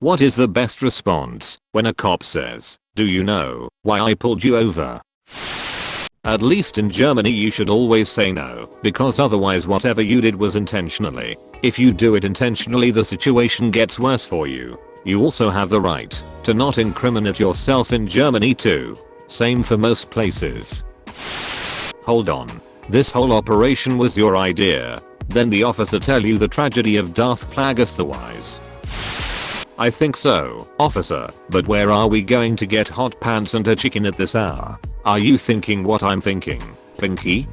What is the best response when a cop says, "Do you know why I pulled you over?" At least in Germany you should always say no, because otherwise whatever you did was intentionally. If you do it intentionally the situation gets worse for you. You also have the right to not incriminate yourself in Germany too. Same for most places. Hold on. This whole operation was your idea. Then the officer tell you the tragedy of Darth Plagueis the Wise. I think so, officer, but where are we going to get hot pants and a chicken at this hour? Are you thinking what I'm thinking, Pinky?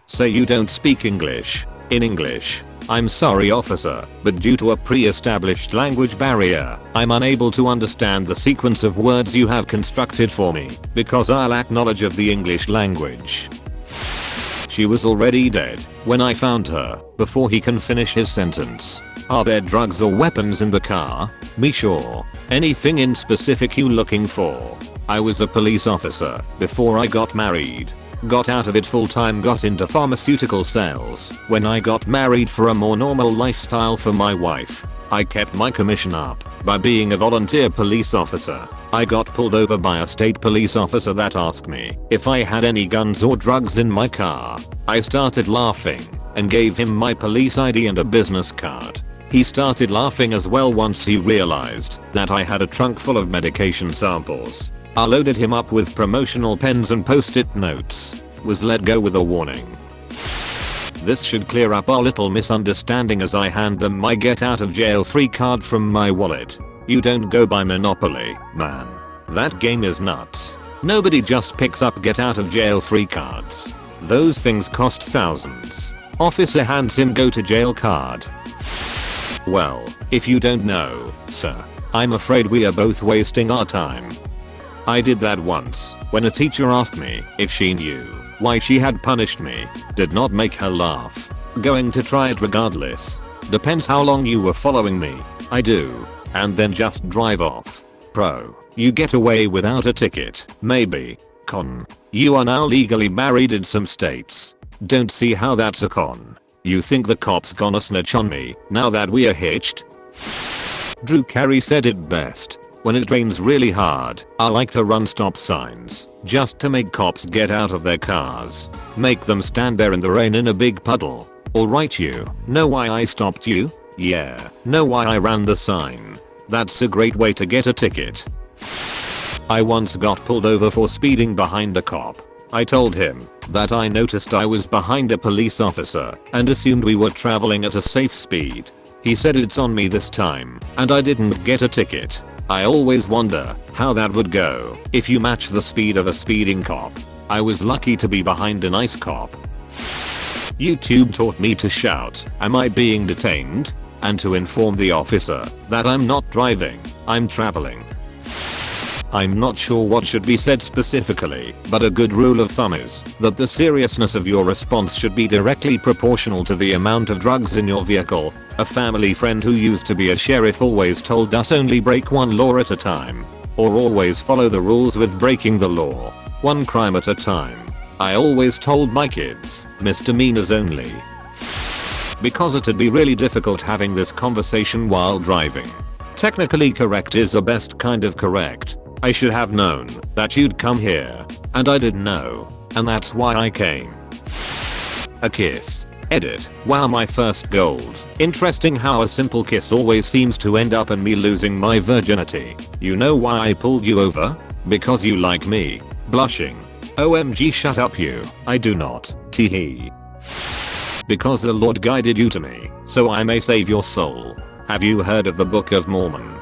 Say you don't speak English. In English. I'm sorry officer, but due to a pre-established language barrier, I'm unable to understand the sequence of words you have constructed for me, because I lack knowledge of the English language. She was already dead when I found her, before he can finish his sentence. Are there drugs or weapons in the car? Me sure. Anything in specific you looking for? I was a police officer before I got married. Got out of it full time, got into pharmaceutical sales when I got married for a more normal lifestyle for my wife. I kept my commission up by being a volunteer police officer. I got pulled over by a state police officer that asked me if I had any guns or drugs in my car. I started laughing and gave him my police ID and a business card. He started laughing as well once he realized that I had a trunk full of medication samples. I loaded him up with promotional pens and post-it notes. Was let go with a warning. This should clear up our little misunderstanding as I hand them my get out of jail free card from my wallet. You don't go by Monopoly, man. That game is nuts. Nobody just picks up get out of jail free cards. Those things cost thousands. Officer hands him go to jail card. Well, if you don't know, sir, I'm afraid we are both wasting our time. I did that once when a teacher asked me if she knew why she had punished me. Did not make her laugh. Going to try it regardless. Depends how long you were following me. I do. And then just drive off. Pro. You get away without a ticket. Maybe. Con. You are now legally married in some states. Don't see how that's a con. You think the cops gonna snitch on me now that we are hitched? Drew Carey said it best. When it rains really hard, I like to run stop signs just to make cops get out of their cars. Make them stand there in the rain in a big puddle. Alright, you know why I stopped you? Yeah, know why I ran the sign. That's a great way to get a ticket. I once got pulled over for speeding behind a cop. I told him that I noticed I was behind a police officer and assumed we were traveling at a safe speed. He said it's on me this time, and I didn't get a ticket. I always wonder how that would go if you match the speed of a speeding cop. I was lucky to be behind a nice cop. YouTube taught me to shout, "Am I being detained?" and to inform the officer that I'm not driving, I'm traveling. I'm not sure what should be said specifically, but a good rule of thumb is that the seriousness of your response should be directly proportional to the amount of drugs in your vehicle. A family friend who used to be a sheriff always told us only break one law at a time, or always follow the rules with breaking the law, one crime at a time. I always told my kids, misdemeanors only. Because it'd be really difficult having this conversation while driving. Technically correct is the best kind of correct. I should have known that you'd come here, and I didn't know, and that's why I came. A kiss. Edit. Wow, my first gold. Interesting how a simple kiss always seems to end up in me losing my virginity. You know why I pulled you over? Because you like me. Blushing. OMG, shut up you. I do not. Teehee. Because the Lord guided you to me, so I may save your soul. Have you heard of the Book of Mormon?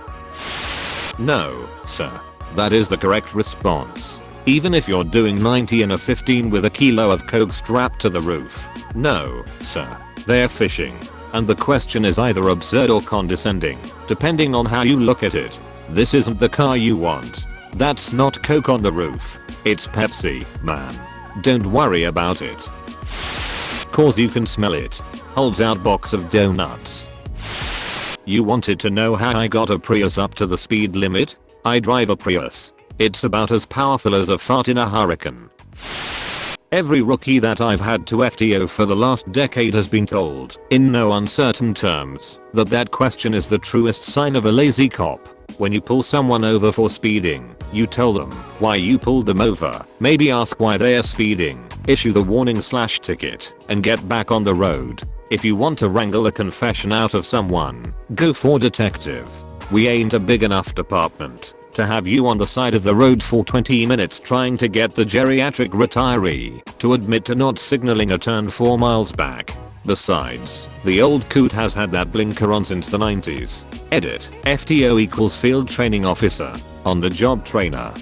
No, sir. That is the correct response. Even if you're doing 90 in a 15 with a kilo of coke strapped to the roof. No, sir. They're fishing. And the question is either absurd or condescending, depending on how you look at it. This isn't the car you want. That's not coke on the roof. It's Pepsi, man. Don't worry about it. Cause you can smell it. Holds out box of donuts. You wanted to know how I got a Prius up to the speed limit? I drive a Prius. It's about as powerful as a fart in a hurricane. Every rookie that I've had to FTO for the last decade has been told, in no uncertain terms, that question is the truest sign of a lazy cop. When you pull someone over for speeding, you tell them why you pulled them over, maybe ask why they are speeding, issue the warning/ticket, and get back on the road. If you want to wrangle a confession out of someone, go for detective. We ain't a big enough department to have you on the side of the road for 20 minutes trying to get the geriatric retiree to admit to not signaling a turn 4 miles back. Besides, the old coot has had that blinker on since the 90s. Edit. FTO equals field training officer. On the job trainer.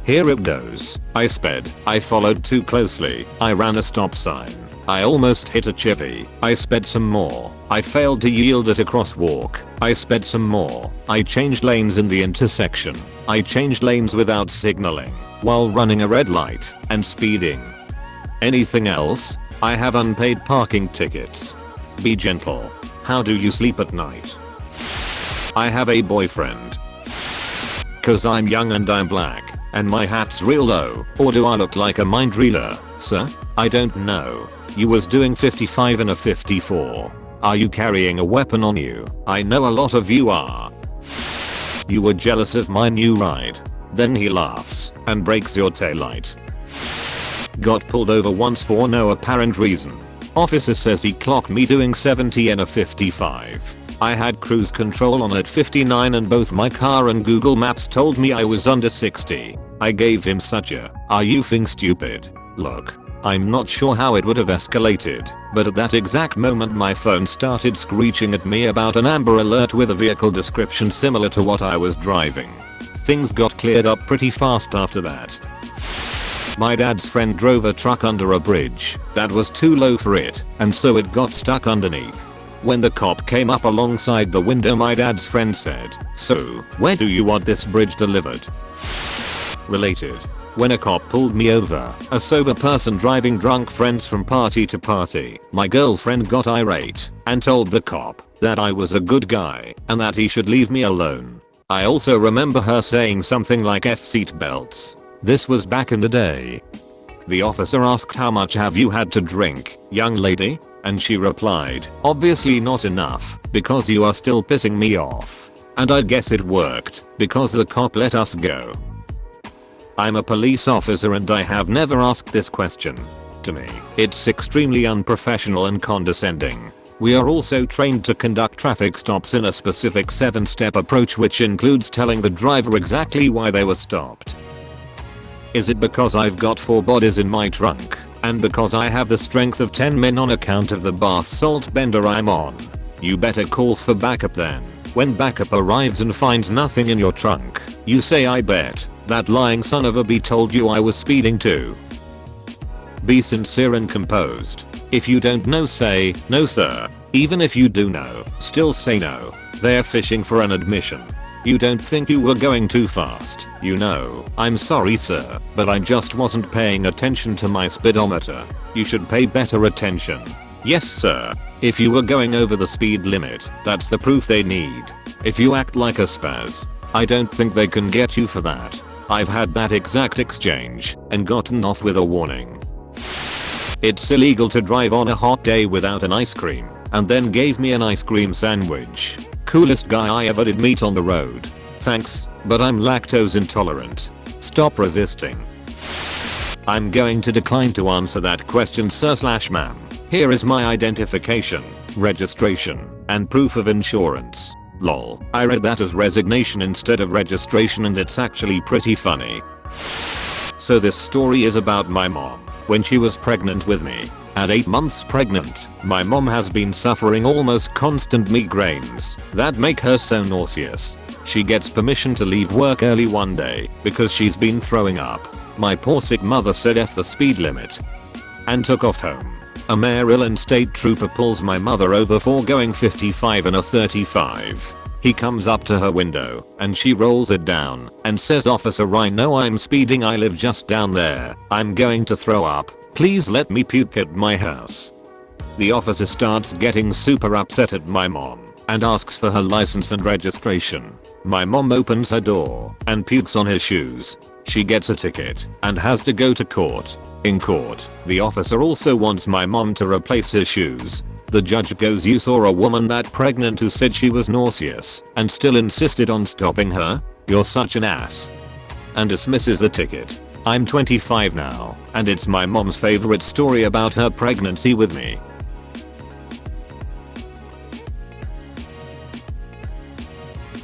Here it goes. I sped. I followed too closely. I ran a stop sign. I almost hit a chippy. I sped some more. I failed to yield at a crosswalk. I sped some more. I changed lanes in the intersection. I changed lanes without signaling, while running a red light, and speeding. Anything else? I have unpaid parking tickets. Be gentle. How do you sleep at night? I have a boyfriend. Cause I'm young and I'm black, and my hat's real low, or do I look like a mind reader, sir? I don't know. You was doing 55 in a 54. Are you carrying a weapon on you? I know a lot of you are. You were jealous of my new ride. Then he laughs and breaks your taillight. Got pulled over once for no apparent reason. Officer says he clocked me doing 70 in a 55. I had cruise control on at 59 and both my car and Google Maps told me I was under 60. I gave him such a "are you f***ing stupid" look. I'm not sure how it would have escalated, but at that exact moment my phone started screeching at me about an Amber Alert with a vehicle description similar to what I was driving. Things got cleared up pretty fast after that. My dad's friend drove a truck under a bridge that was too low for it, and so it got stuck underneath. When the cop came up alongside the window, my dad's friend said, "So, where do you want this bridge delivered?" Related. When a cop pulled me over, a sober person driving drunk friends from party to party, my girlfriend got irate and told the cop that I was a good guy and that he should leave me alone. I also remember her saying something like "F seat belts." This was back in the day. The officer asked, "How much have you had to drink, young lady?" And she replied, "Obviously not enough, because you are still pissing me off." And I guess it worked, because the cop let us go. I'm a police officer and I have never asked this question. To me, it's extremely unprofessional and condescending. We are also trained to conduct traffic stops in a specific 7-step approach, which includes telling the driver exactly why they were stopped. Is it because I've got 4 bodies in my trunk, and because I have the strength of 10 men on account of the bath salt bender I'm on? You better call for backup then. When backup arrives and finds nothing in your trunk, you say, "I bet that lying son of a b told you I was speeding too." Be sincere and composed. If you don't know, say, "No sir." Even if you do know, still say no. They're fishing for an admission. You don't think you were going too fast, you know. "I'm sorry sir, but I just wasn't paying attention to my speedometer." You should pay better attention. "Yes sir." If you were going over the speed limit, that's the proof they need. If you act like a spaz, I don't think they can get you for that. I've had that exact exchange and gotten off with a warning. It's illegal to drive on a hot day without an ice cream, and then gave me an ice cream sandwich. Coolest guy I ever did meet on the road. Thanks, but I'm lactose intolerant. Stop resisting. I'm going to decline to answer that question, sir/ma'am. Here is my identification, registration, and proof of insurance. Lol. I read that as resignation instead of registration, and it's actually pretty funny. So this story is about my mom. When she was pregnant with me, at 8 months pregnant, my mom has been suffering almost constant migraines that make her so nauseous. She gets permission to leave work early one day because she's been throwing up. My poor sick mother said "F the speed limit" and took off home. A Maryland state trooper pulls my mother over for going 55 in a 35. He comes up to her window and she rolls it down and says, "Officer, I know I'm speeding. I live just down there. I'm going to throw up. Please let me puke at my house." The officer starts getting super upset at my mom. and asks for her license and registration. My mom opens her door and pukes on his shoes. She gets a ticket and has to go to court. In court, the officer also wants my mom to replace his shoes. The judge goes, "You saw a woman that pregnant who said she was nauseous and still insisted on stopping her? You're such an ass." And dismisses the ticket. I'm 25 now, and it's my mom's favorite story about her pregnancy with me.